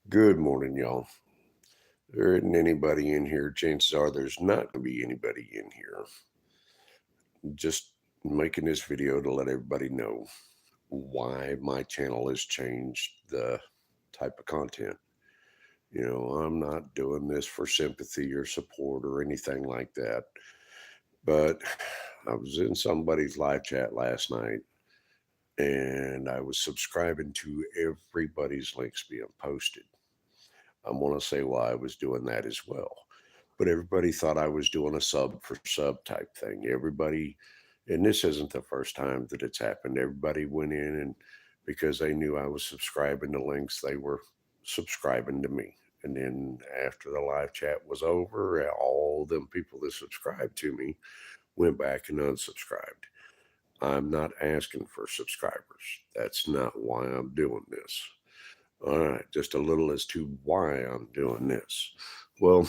Good morning, y'all. There isn't anybody in here. Chances are there's not going to be anybody in here. Just making this video to let everybody know why my channel has changed the type of content. I'm not doing this for sympathy or support or anything like that. But I was in somebody's live chat last night and I was subscribing to everybody's links being posted. I want to say why I was doing that as well. But everybody thought I was doing a sub for sub type thing. Everybody, and this isn't the first time that it's happened. Everybody went in and because they knew I was subscribing to links, they were subscribing to me. And then after the live chat was over, all them people that subscribed to me went back and unsubscribed. I'm not asking for subscribers. That's not why I'm doing this. All right, just a little as to why I'm doing this. Well,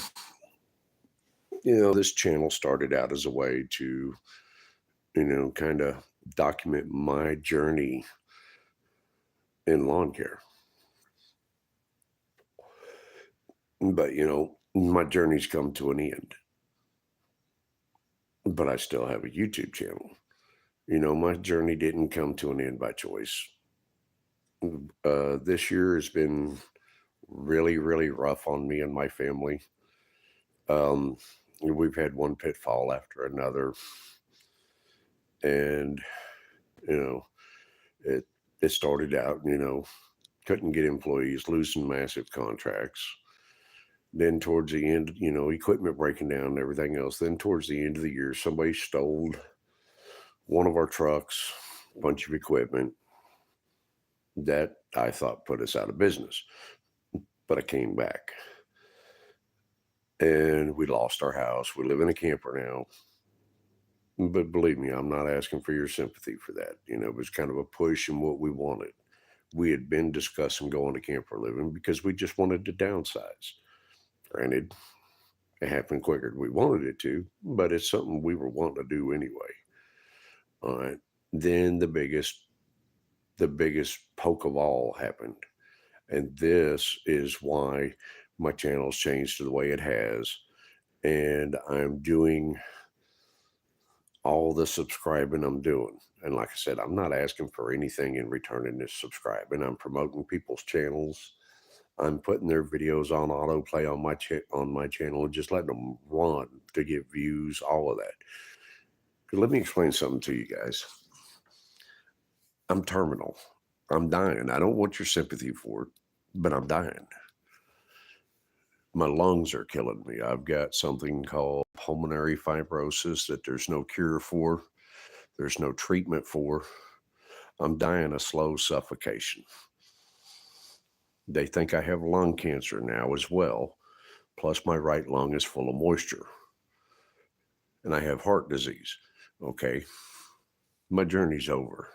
this channel started out as a way to, kind of document my journey in lawn care. But, my journey's come to an end. But I still have a YouTube channel. My journey didn't come to an end by choice. This year has been really, really rough on me and my family. We've had one pitfall after another. And, you know, it, it started out, couldn't get employees, losing massive contracts. Then towards the end, equipment breaking down and everything else. Then towards the end of the year, somebody stole one of our trucks, a bunch of equipment that I thought put us out of business. But I came back and we lost our house. We live in a camper now. But believe me, I'm not asking for your sympathy for that. It was kind of a push in what we wanted. We had been discussing going to camper living because we just wanted to downsize. Granted, it happened quicker than we wanted it to, but it's something we were wanting to do anyway. All right. Then the biggest poke of all happened. And this is why my channel's changed to the way it has. And I'm doing all the subscribing I'm doing. And like I said, I'm not asking for anything in return in this subscribing. I'm promoting people's channels. I'm putting their videos on autoplay on my channel and just letting them run to get views, all of that. Let me explain something to you guys. I'm terminal. I'm dying. I don't want your sympathy for it, but I'm dying. My lungs are killing me. I've got something called pulmonary fibrosis that there's no cure for, there's no treatment for. I'm dying a slow suffocation. They think I have lung cancer now as well, plus my right lung is full of moisture, and I have heart disease. Okay, my journey's over.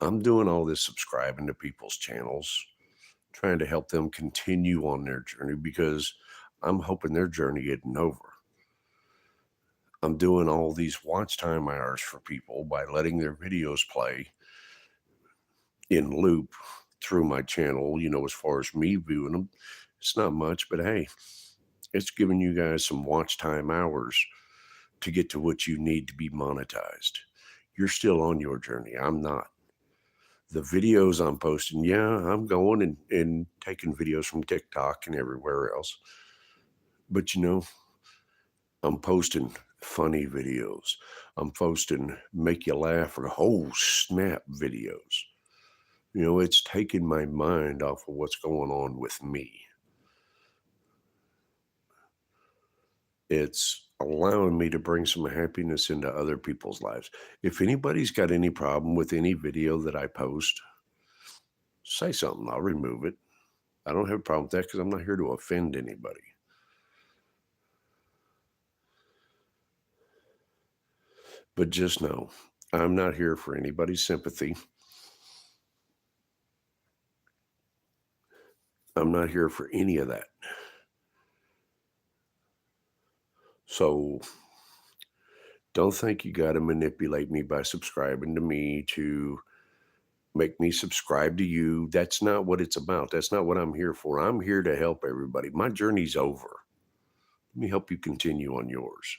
I'm doing all this subscribing to people's channels, trying to help them continue on their journey because I'm hoping their journey isn't over. I'm doing all these watch time hours for people by letting their videos play in loop through my channel. As far as me viewing them, it's not much, but hey, it's giving you guys some watch time hours to get to what you need to be monetized. You're still on your journey. I'm not. The videos I'm posting, yeah, I'm going and taking videos from TikTok and everywhere else. But I'm posting funny videos. I'm posting make you laugh or oh snap videos. It's taking my mind off of what's going on with me. It's allowing me to bring some happiness into other people's lives. If anybody's got any problem with any video that I post, say something. I'll remove it. I don't have a problem with that because I'm not here to offend anybody. But just know, I'm not here for anybody's sympathy. I'm not here for any of that. So don't think you got to manipulate me by subscribing to me to make me subscribe to you. That's not what it's about. That's not what I'm here for. I'm here to help everybody. My journey's over. Let me help you continue on yours.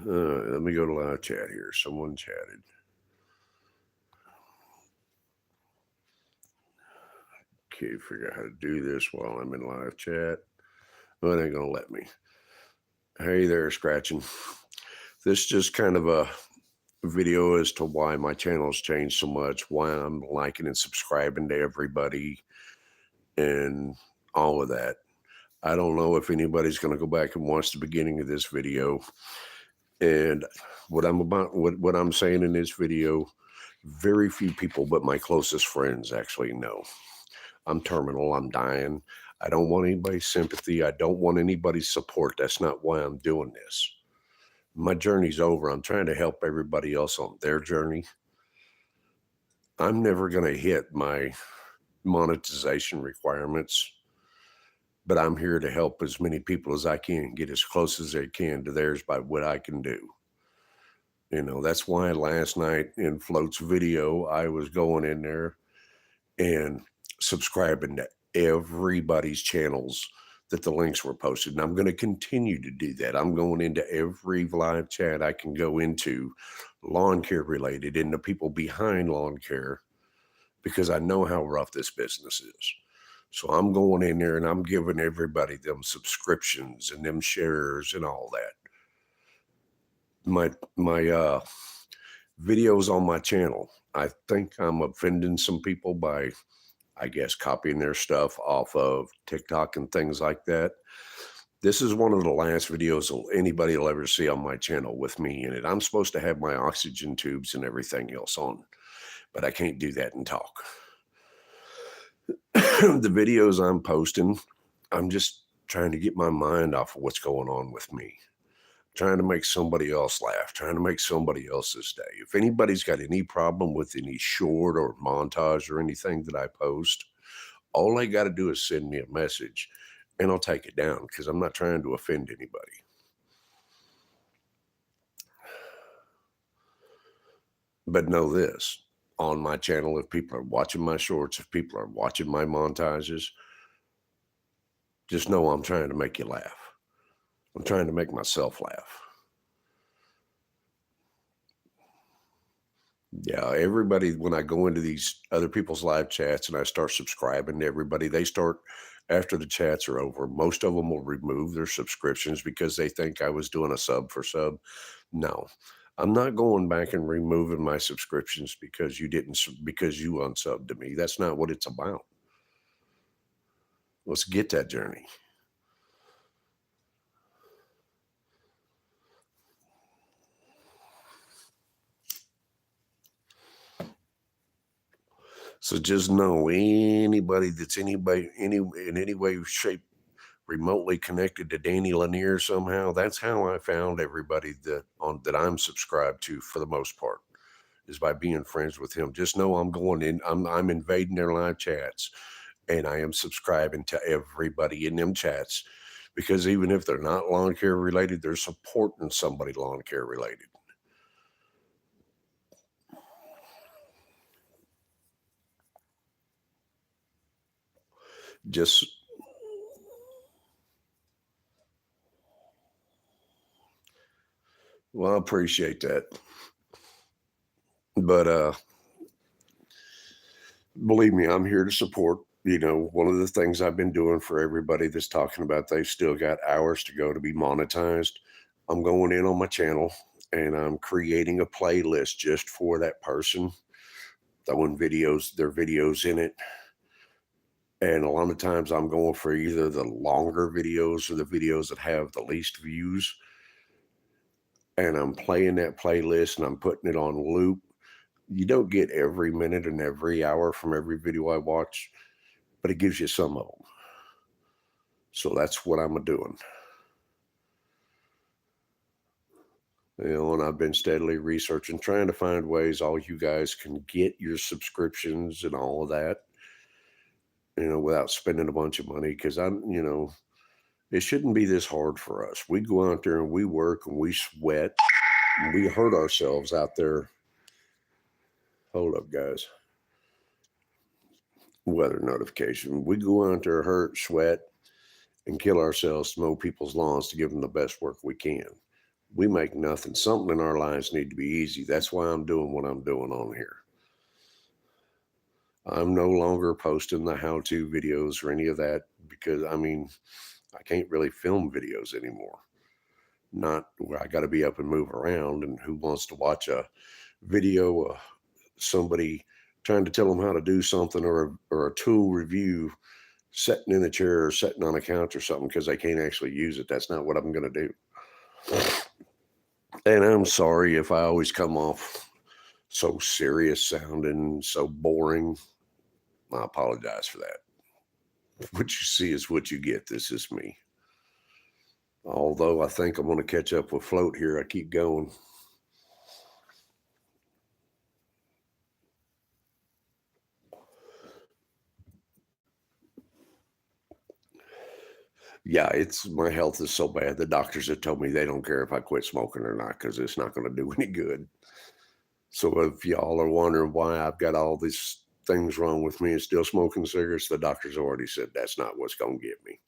Let me go to live chat here. Someone chatted. Okay, figure out how to do this while I'm in live chat. Oh, it ain't gonna let me. Hey there, Scratching. This is just kind of a video as to why my channel's changed so much, why I'm liking and subscribing to everybody and all of that. I don't know if anybody's going to go back and watch the beginning of this video. And what I'm saying in this video, very few people but my closest friends actually know. I'm terminal, I'm dying. I don't want anybody's sympathy. I don't want anybody's support. That's not why I'm doing this. My journey's over. I'm trying to help everybody else on their journey. I'm never going to hit my monetization requirements, but I'm here to help as many people as I can get as close as they can to theirs by what I can do. You know, that's why last night in Float's video, I was going in there and subscribing to everybody's channels that the links were posted. And I'm going to continue to do that. I'm going into every live chat I can go into, lawn care related, and the people behind lawn care, because I know how rough this business is. So I'm going in there and I'm giving everybody them subscriptions and them shares and all that. My videos on my channel, I think I'm offending some people by, I guess, copying their stuff off of TikTok and things like that. This is one of the last videos anybody will ever see on my channel with me in it. I'm supposed to have my oxygen tubes and everything else on, but I can't do that and talk. The videos I'm posting, I'm just trying to get my mind off of what's going on with me. Trying to make somebody else laugh, trying to make somebody else's day. If anybody's got any problem with any short or montage or anything that I post, all they got to do is send me a message and I'll take it down because I'm not trying to offend anybody. But know this, on my channel, if people are watching my shorts, if people are watching my montages, just know I'm trying to make you laugh. I'm trying to make myself laugh. Yeah, everybody, when I go into these other people's live chats and I start subscribing to everybody, they start, after the chats are over, most of them will remove their subscriptions because they think I was doing a sub for sub. No, I'm not going back and removing my subscriptions because because you unsubbed to me. That's not what it's about. Let's get that journey. So just know anybody that's in any way, shape, remotely connected to Danny Lanier somehow. That's how I found everybody that I'm subscribed to for the most part, is by being friends with him. Just know I'm going in, I'm invading their live chats and I am subscribing to everybody in them chats because even if they're not lawn care related, they're supporting somebody lawn care related. Just Well, I appreciate that. But believe me, I'm here to support. You know, one of the things I've been doing for everybody that's talking about they've still got hours to go to be monetized, I'm going in on my channel and I'm creating a playlist just for that person, throwing their videos in it. And a lot of times I'm going for either the longer videos or the videos that have the least views. And I'm playing that playlist and I'm putting it on loop. You don't get every minute and every hour from every video I watch, but it gives you some of them. So that's what I'm doing. You know, and I've been steadily researching, trying to find ways all you guys can get your subscriptions and all of that, you know, without spending a bunch of money. Cause it shouldn't be this hard for us. We go out there and we work and we sweat We hurt ourselves out there. Hold up, guys. Weather notification. We go out there, hurt, sweat, and kill ourselves to mow people's lawns to give them the best work we can. We make nothing. Something in our lives need to be easy. That's why I'm doing what I'm doing on here. I'm no longer posting the how-to videos or any of that because I can't really film videos anymore. Not where I got to be up and move around. And who wants to watch a video of somebody trying to tell them how to do something, or a tool review sitting in a chair or sitting on a couch or something because they can't actually use it? That's not what I'm going to do. And I'm sorry if I always come off so serious sounding, so boring. I apologize for that. What you see is what you get. This is me. Although I think I'm going to catch up with Float here. I keep going. Yeah, it's my health is so bad. The doctors have told me they don't care if I quit smoking or not because it's not going to do any good. So if y'all are wondering why I've got all these things wrong with me and still smoking cigarettes, the doctors already said that's not what's going to get me.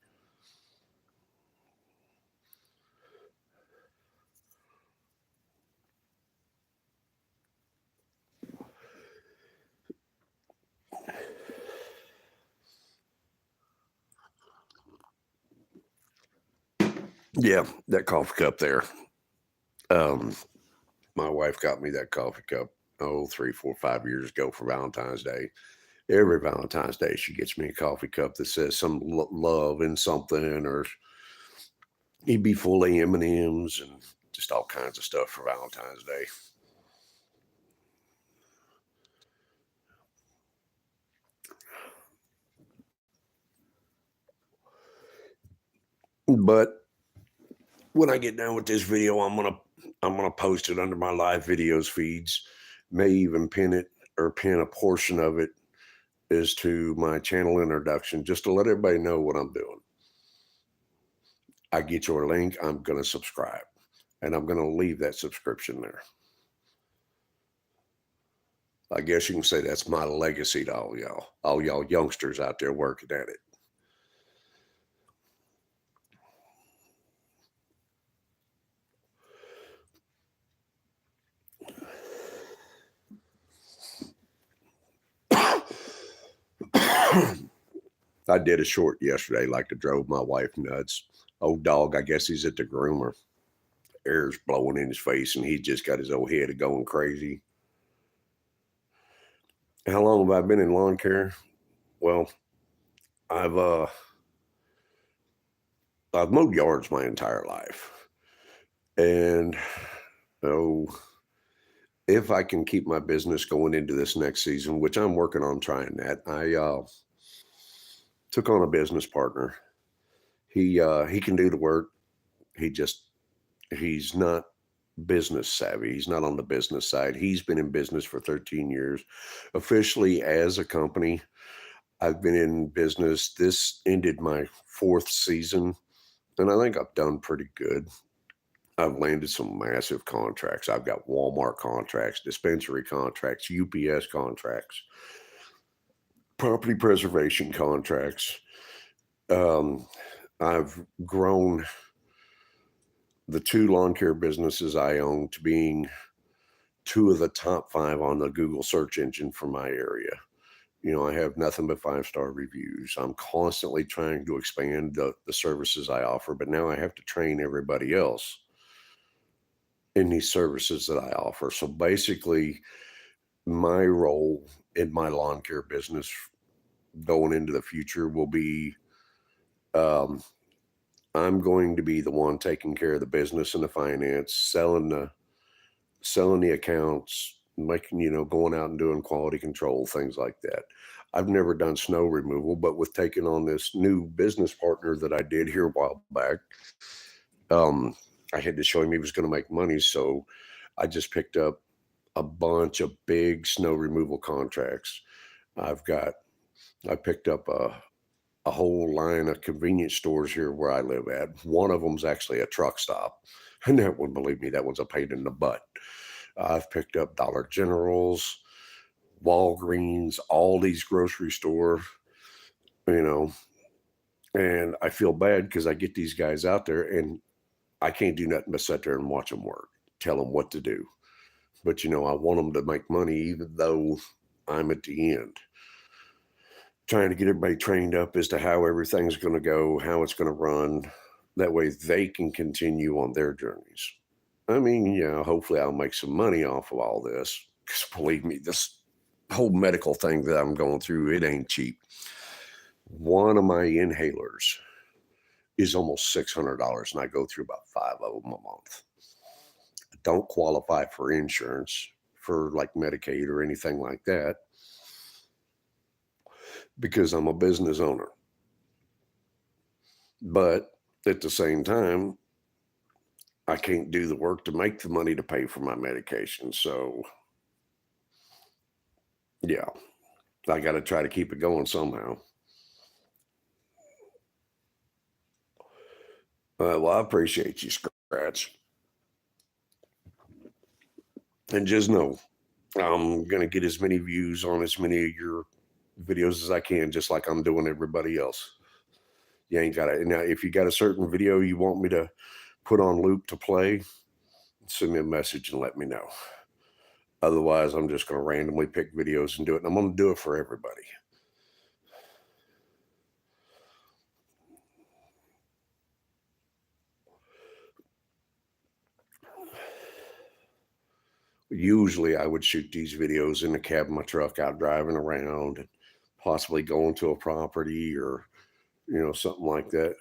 Yeah, that coffee cup there. Um, my wife got me that coffee cup, 3, 4, 5 years ago for Valentine's Day. Every Valentine's Day, she gets me a coffee cup that says some love in something, or he'd be full of M&Ms and just all kinds of stuff for Valentine's Day. But when I get done with this video, I'm gonna post it under my live videos feeds. May even pin it or pin a portion of it as to my channel introduction, just to let everybody know what I'm doing. I get your link, I'm gonna subscribe, and I'm gonna leave that subscription there. I guess you can say that's my legacy to all y'all youngsters out there working at it. I did a short yesterday, like to drove my wife nuts. Old dog, I guess he's at the groomer. Air's blowing in his face, and he's just got his old head going crazy. How long have I been in lawn care? Well, I've uh I've mowed yards my entire life. And oh, if I can keep my business going into this next season, which I'm working on trying that, I took on a business partner. He can do the work. He just he's not business savvy. He's not on the business side. He's been in business for 13 years. Officially as a company, I've been in business. This ended my fourth season, and I think I've done pretty good. I've landed some massive contracts. I've got Walmart contracts, dispensary contracts, UPS contracts, property preservation contracts. Um, I've grown the two lawn care businesses I own to being two of the top 5 on the Google search engine for my area. I have nothing but 5-star reviews. I'm constantly trying to expand the services I offer, but now I have to train everybody else in these services that I offer. So basically, my role in my lawn care business going into the future will be um, I'm going to be the one taking care of the business and the finance, selling the accounts, making, going out and doing quality control, things like that. I've never done snow removal, but with taking on this new business partner that I did here a while back, um, I had to show him he was going to make money. So I just picked up a bunch of big snow removal contracts. I've got, I picked up a whole line of convenience stores here where I live at. One of them's actually a truck stop. And that one, believe me, that one's a pain in the butt. I've picked up Dollar Generals, Walgreens, all these grocery store, you know, and I feel bad because I get these guys out there and I can't do nothing but sit there and watch them work, tell them what to do. But I want them to make money, even though I'm at the end, trying to get everybody trained up as to how everything's going to go, how it's going to run. That way they can continue on their journeys. I mean, hopefully I'll make some money off of all this. Because believe me, this whole medical thing that I'm going through, it ain't cheap. One of my inhalers is almost $600, and I go through about 5 of them a month. I don't qualify for insurance for like Medicaid or anything like that because I'm a business owner. But at the same time, I can't do the work to make the money to pay for my medication. So, yeah, I got to try to keep it going somehow. Well, I appreciate you, Scratch. And just know I'm going to get as many views on as many of your videos as I can, just like I'm doing everybody else. You ain't got to. Now, if you got a certain video you want me to put on loop to play, send me a message and let me know. Otherwise, I'm just going to randomly pick videos and do it. And I'm going to do it for everybody. Usually, I would shoot these videos in the cab of my truck out driving around and possibly going to a property or, something like that.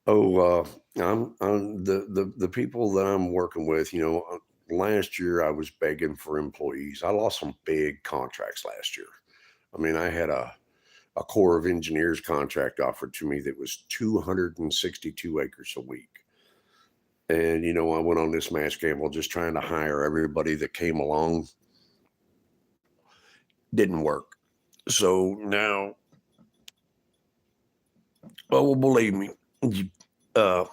Oh, I'm the people that I'm working with. Last year I was begging for employees. I lost some big contracts last year. I mean, I had a Corps of Engineers contract offered to me that was 262 acres a week. And I went on this mass gamble just trying to hire everybody that came along. Didn't work. So now, well, believe me, you, uh,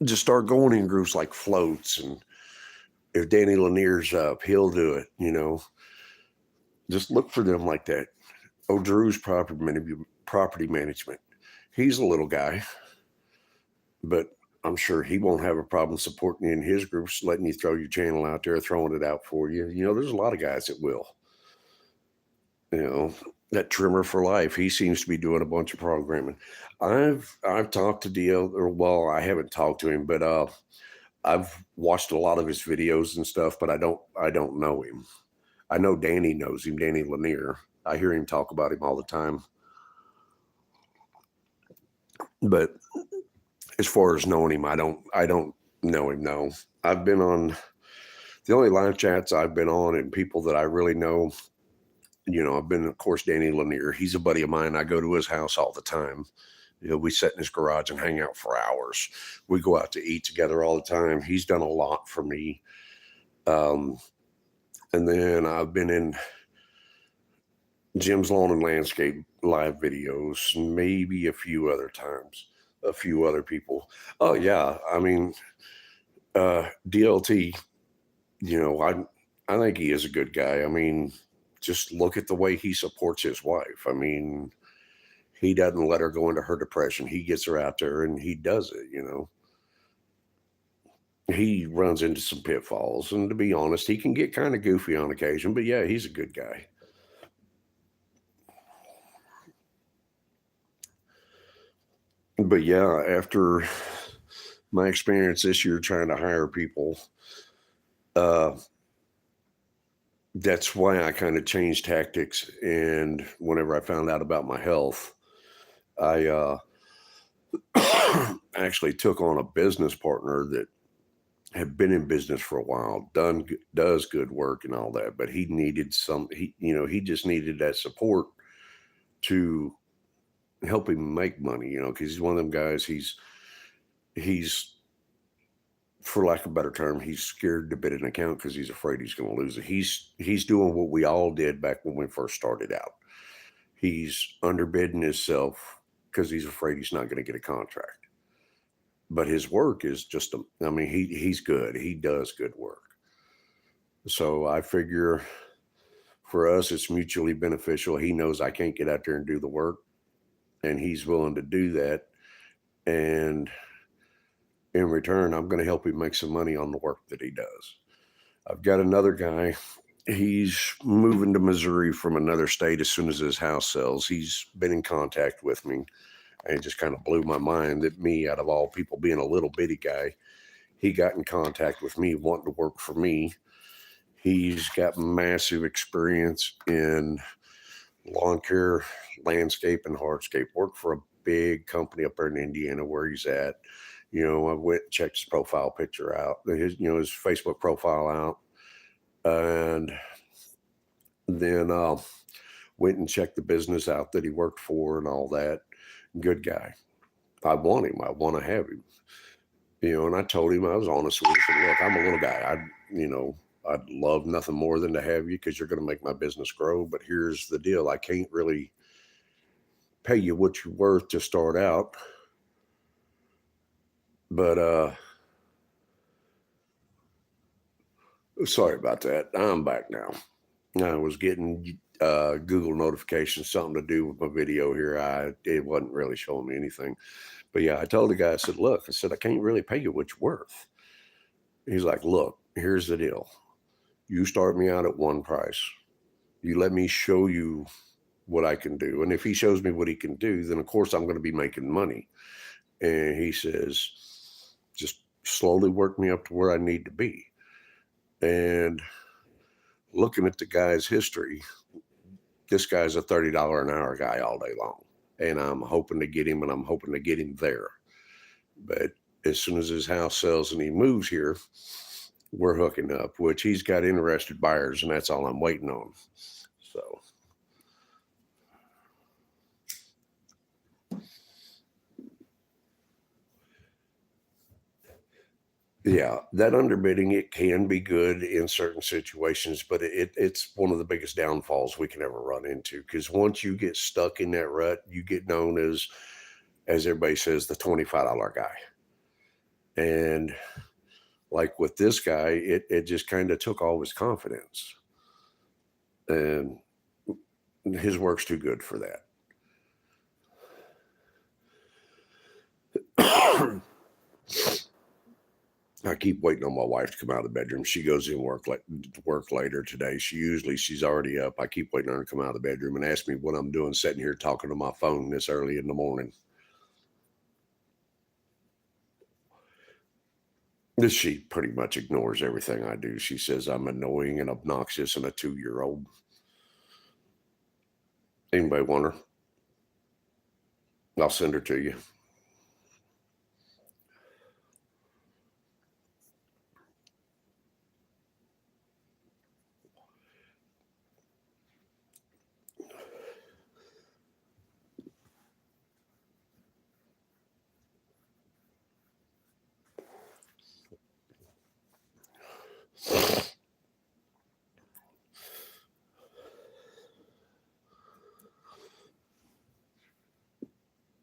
just start going in groups like floats, and if Danny Lanier's up, he'll do it. Just look for them like that. Oh, Drew's property management. He's a little guy, but I'm sure he won't have a problem supporting you in his groups, letting you throw your channel out there, throwing it out for you. There's a lot of guys that will. You know, that trimmer for life. He seems to be doing a bunch of programming. I've talked to DL, or well, I haven't talked to him, but I've watched a lot of his videos and stuff, but I don't know him. I know Danny knows him, Danny Lanier. I hear him talk about him all the time. But as far as knowing him, I don't know him. No, I've been on the only live chats I've been on and people that I really know. I've been, of course, Danny Lanier. He's a buddy of mine. I go to his house all the time. We sit in his garage and hang out for hours. We go out to eat together all the time. He's done a lot for me. Um, and then I've been in Jim's Lawn and Landscape live videos, maybe a few other times, a few other people. Oh yeah, I mean, DLT. I think he is a good guy. I mean, just look at the way he supports his wife. I mean, he doesn't let her go into her depression. He gets her out there and he does it. He runs into some pitfalls, and to be honest, he can get kind of goofy on occasion, but yeah, he's a good guy. But yeah, after my experience this year trying to hire people, uh, that's why I kind of changed tactics. And whenever I found out about my health, I actually took on a business partner that had been in business for a while, does good work and all that, but he needed he just needed that support to help him make money, because he's one of them guys. He's for lack of a better term, he's scared to bid an account because he's afraid he's going to lose it. He's doing what we all did back when we first started out. He's underbidding himself because he's afraid he's not going to get a contract. But his work is just, I mean, he's good. He does good work. So I figure for us, it's mutually beneficial. He knows I can't get out there and do the work, and he's willing to do that. And in return, I'm going to help him make some money on the work that he does. I've got another guy. He's moving to Missouri from another state as soon as his house sells. He's been in contact with me, and it just kind of blew my mind that me, out of all people, being a little bitty guy, he got in contact with me wanting to work for me. He's got massive experience in lawn care, landscape, and hardscape. Worked for a big company up there in Indiana where he's at. I went and checked his profile picture out, his Facebook profile out, and then went and checked the business out that he worked for and all that. Good guy. I want him. I want to have him. And I told him, I was honest with him. I said, look, I'm a little guy. I'd love nothing more than to have you because you're going to make my business grow. But here's the deal. I can't really pay you what you're worth to start out. But sorry about that. I'm back now. I was getting Google notifications, something to do with my video here. It wasn't really showing me anything. But yeah, I told the guy, I said, look, I can't really pay you what you're worth. He's like, look, here's the deal. You start me out at one price. You let me show you what I can do. And if he shows me what he can do, then of course I'm going to be making money. And he says, just slowly work me up to where I need to be. And looking at the guy's history, this guy's a $30 an hour guy all day long. And I'm hoping to get him, and I'm hoping to get him there. But as soon as his house sells and he moves here, we're hooking up, which he's got interested buyers, and that's all I'm waiting on. So. Yeah, that underbidding, it can be good in certain situations, but it's one of the biggest downfalls we can ever run into, because once you get stuck in that rut, you get known as everybody says, the $25 guy. And like with this guy, it just kind of took all his confidence. And his work's too good for that. I keep waiting on my wife to come out of the bedroom. She goes in work later today. She's already up. I keep waiting on her to come out of the bedroom and ask me what I'm doing sitting here talking to my phone this early in the morning. She pretty much ignores everything I do. She says I'm annoying and obnoxious and a 2-year-old. Anybody want her? I'll send her to you.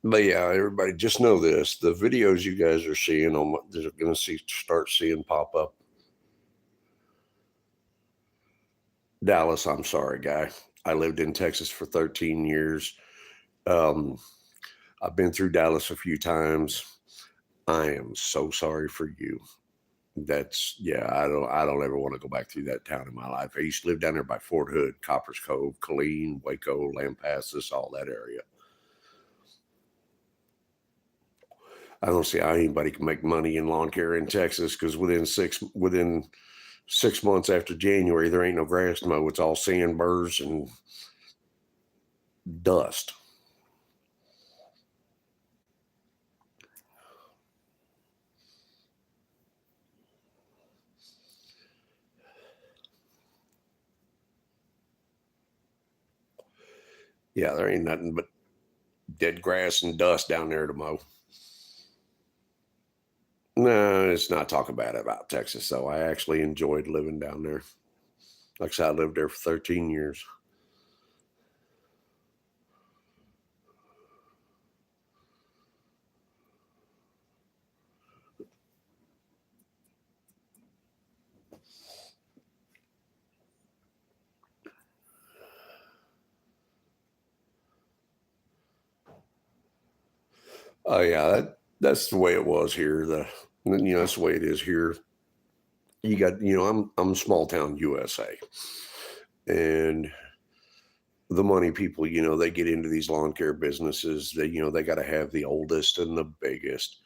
But yeah, everybody just know this: the videos you guys are seeing they're going to start seeing pop up. Dallas, I'm sorry, guy. I lived in Texas for 13 years. Um, I've been through Dallas a few times. I am so sorry for you. I don't ever want to go back through that town in my life. I used to live down there by Fort Hood, Coppers Cove, Killeen, Waco, Lampasas, all that area. I don't see how anybody can make money in lawn care in Texas, because within 6 months after January, there ain't no grass to mow. It's all sand, burrs, and dust. Yeah, there ain't nothing but dead grass and dust down there to mow. No, it's not talking bad about Texas, though. I actually enjoyed living down there. Like I said, I lived there for 13 years. Oh yeah, that's the way it was here. That's the way it is here. You got, I'm small town USA, and the money people, they get into these lawn care businesses. They got to have the oldest and the biggest.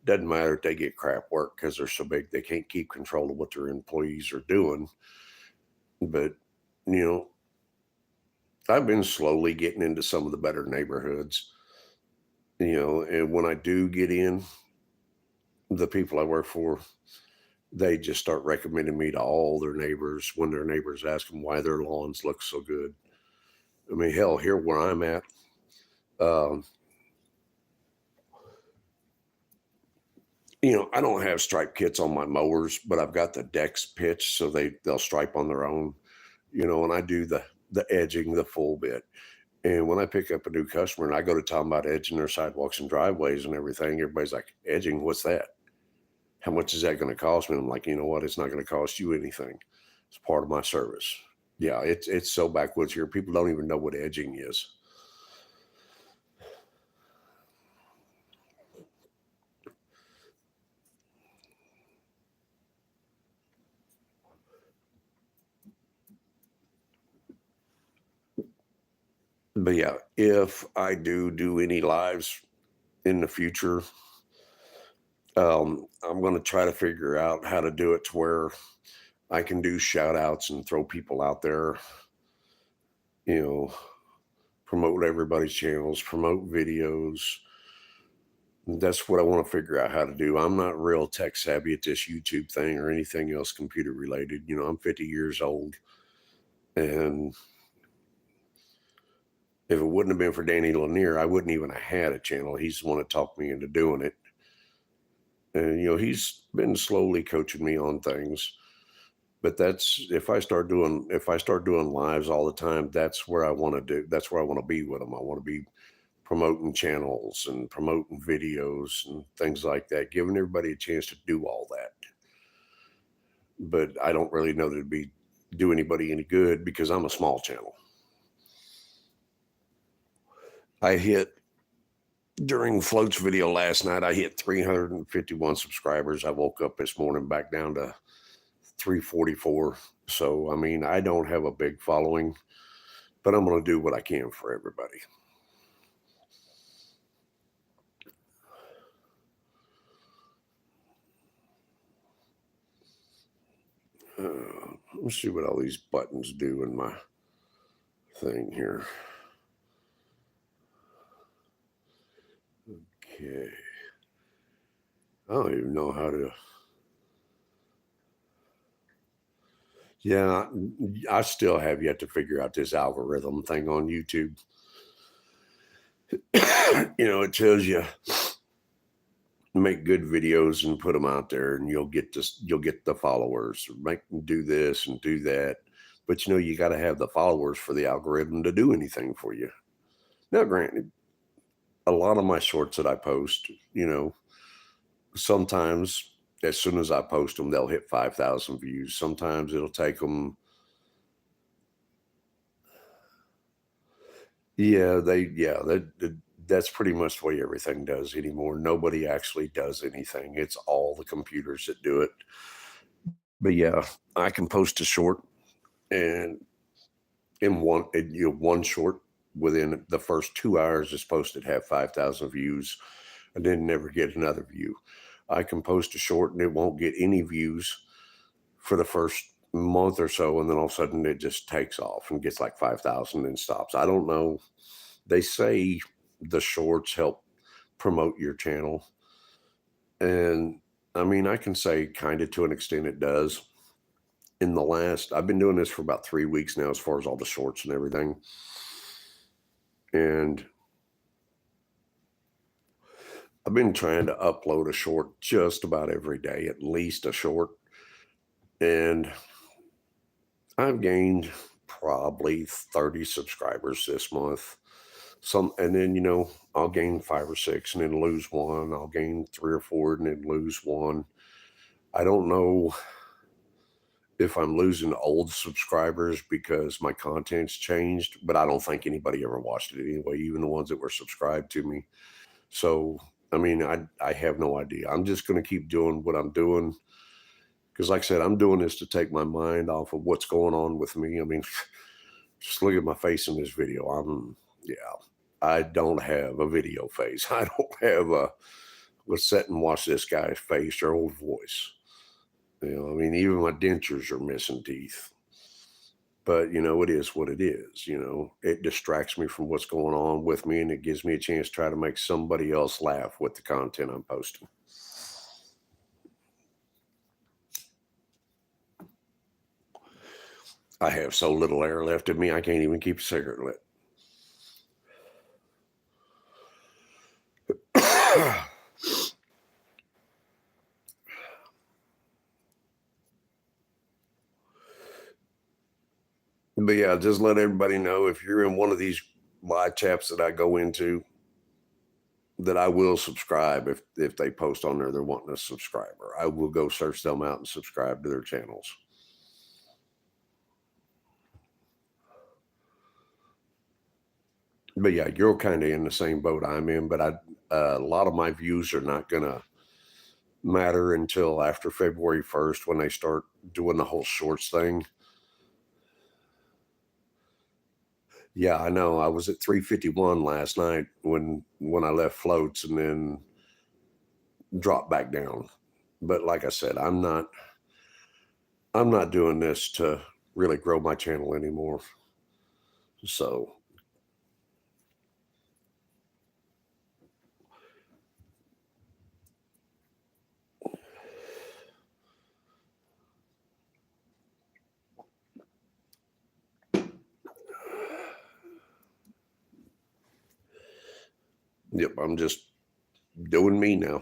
Doesn't matter if they get crap work because they're so big they can't keep control of what their employees are doing. But you know, I've been slowly getting into some of the better neighborhoods. And when I do get in, the people I work for, they just start recommending me to all their neighbors when their neighbors ask them why their lawns look so good. I mean, hell, here where I'm at, um, I don't have stripe kits on my mowers, but I've got the decks pitched so they'll stripe on their own. And I do the edging the full bit. And when I pick up a new customer and I go to talk about edging their sidewalks and driveways and everything, everybody's like, edging, what's that? How much is that going to cost me? I'm like, you know what? It's not going to cost you anything. It's part of my service. Yeah, it's so backwoods here. People don't even know what edging is. But yeah, if I do any lives in the future, I'm going to try to figure out how to do it to where I can do shout outs and throw people out there, you know, promote everybody's channels, promote videos. That's what I want to figure out how to do. I'm not real tech savvy at this YouTube thing or anything else computer related. I'm 50 years old. And if it wouldn't have been for Danny Lanier, I wouldn't even have had a channel. He's the one that talked me into doing it. And, he's been slowly coaching me on things. But that's if I start doing lives all the time, that's where I want to do. That's where I want to be with them. I want to be promoting channels and promoting videos and things like that, giving everybody a chance to do all that. But I don't really know that it'd be do anybody any good because I'm a small channel. I hit during Float's video last night, I hit 351 subscribers. I woke up this morning back down to 344. So, I mean, I don't have a big following, but I'm going to do what I can for everybody. Let's see what all these buttons do in my thing here. Okay. I don't even know how to. Yeah, I still have yet to figure out this algorithm thing on YouTube. It tells you make good videos and put them out there, and you'll get the followers. Make them do this and do that, but you got to have the followers for the algorithm to do anything for you. Now, granted, a lot of my shorts that I post, sometimes as soon as I post them, they'll hit 5,000 views. Sometimes it'll take them. That's pretty much the way everything does anymore. Nobody actually does anything. It's all the computers that do it. But yeah, I can post a short and one short within the first 2 hours it's posted have 5,000 views and then never get another view. I can post a short and it won't get any views for the first month or so, and then all of a sudden it just takes off and gets like 5,000 and stops. I don't know. They say the shorts help promote your channel. And I mean, I can say kind of to an extent it does. I've been doing this for about 3 weeks now, as far as all the shorts and everything. And I've been trying to upload a short just about every day, at least a short. And I've gained probably 30 subscribers this month. And then, I'll gain 5 or 6 and then lose one. I'll gain 3 or 4 and then lose one. I don't know if I'm losing old subscribers because my content's changed, but I don't think anybody ever watched it anyway, even the ones that were subscribed to me. So I mean, I have no idea. I'm just going to keep doing what I'm doing because, like I said, I'm doing this to take my mind off of what's going on with me. I mean, just look at my face in this video. Yeah, I don't have a video face. I don't have a let's sit and watch this guy's face or old voice. I mean, even my dentures are missing teeth. But, it is what it is. It distracts me from what's going on with me and it gives me a chance to try to make somebody else laugh with the content I'm posting. I have so little air left in me, I can't even keep a cigarette lit. But yeah, just let everybody know if you're in one of these live chats that I go into, that I will subscribe if they post on there they're wanting a subscriber. I will go search them out and subscribe to their channels. But yeah, you're kind of in the same boat I'm in, but a lot of my views are not gonna matter until after February 1st when they start doing the whole shorts thing. Yeah, I know. I was at 351 last night when I left floats and then dropped back down. But like I said, I'm not doing this to really grow my channel anymore. So, yep, I'm just doing me now.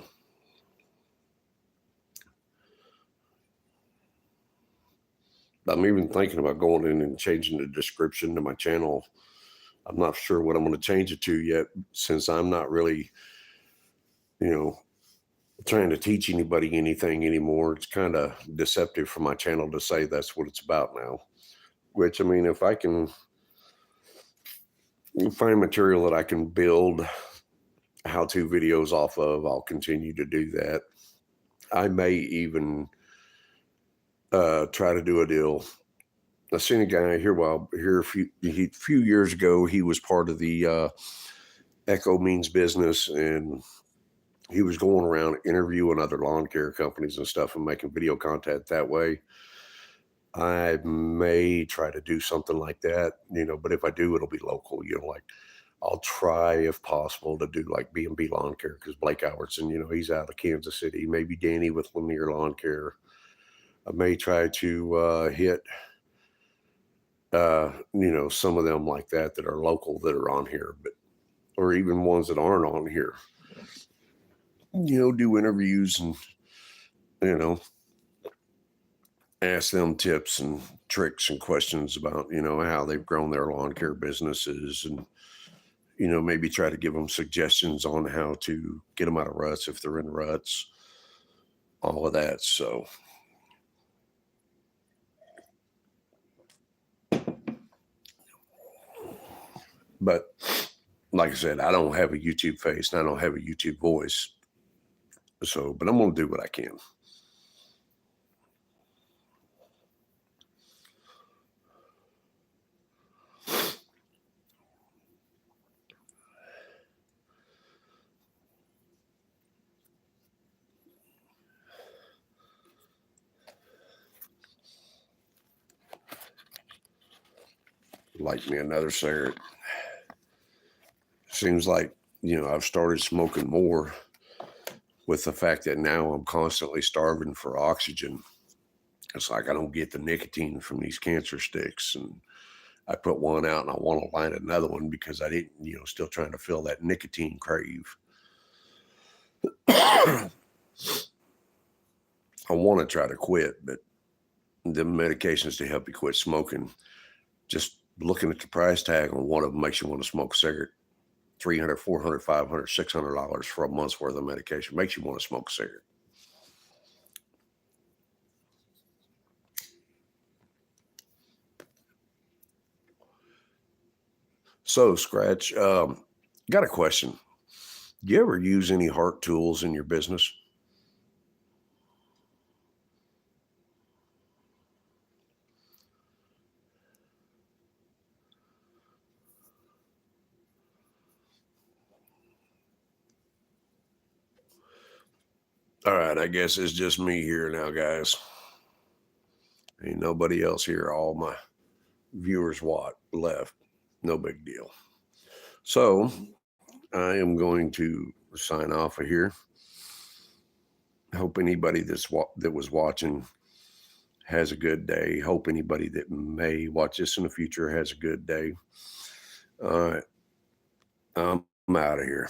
I'm even thinking about going in and changing the description to my channel. I'm not sure what I'm going to change it to yet, since I'm not really, you know, trying to teach anybody anything anymore. It's kind of deceptive for my channel to say that's what it's about now. Which, I mean, if I can find material that I can build how-to videos off of, I'll continue to do that. I may even try to do a deal. I seen a guy here a few years ago. He was part of the Echo Means Business, and he was going around interviewing other lawn care companies and stuff and making video content that way. I may try to do something like that, but if I do, it'll be local, like I'll try if possible to do like B&B Lawn Care because Blake Albertson, he's out of Kansas City. Maybe Danny with Lanier Lawn Care. I may try to hit, some of them like that are local that are on here, or even ones that aren't on here. Do interviews and you know ask them tips and tricks and questions about how they've grown their lawn care businesses, and maybe try to give them suggestions on how to get them out of ruts if they're in ruts, all of that. So, but like I said, I don't have a YouTube face and I don't have a YouTube voice. So, but I'm going to do what I can. Light me another cigarette. Seems like, I've started smoking more with the fact that now I'm constantly starving for oxygen. It's like I don't get the nicotine from these cancer sticks. And I put one out and I want to light another one because I didn't, still trying to fill that nicotine crave. I want to try to quit, but the medications to help you quit smoking, just looking at the price tag on one of them makes you want to smoke a cigarette. $300, $400, $500, $600 for a month's worth of medication makes you want to smoke a cigarette. So, Scratch, got a question. Do you ever use any heart tools in your business? All right, I guess it's just me here now, guys. Ain't nobody else here. All my viewers left. No big deal. So I am going to sign off of here. Hope anybody that was watching has a good day. Hope anybody that may watch this in the future has a good day. All right, I'm out of here.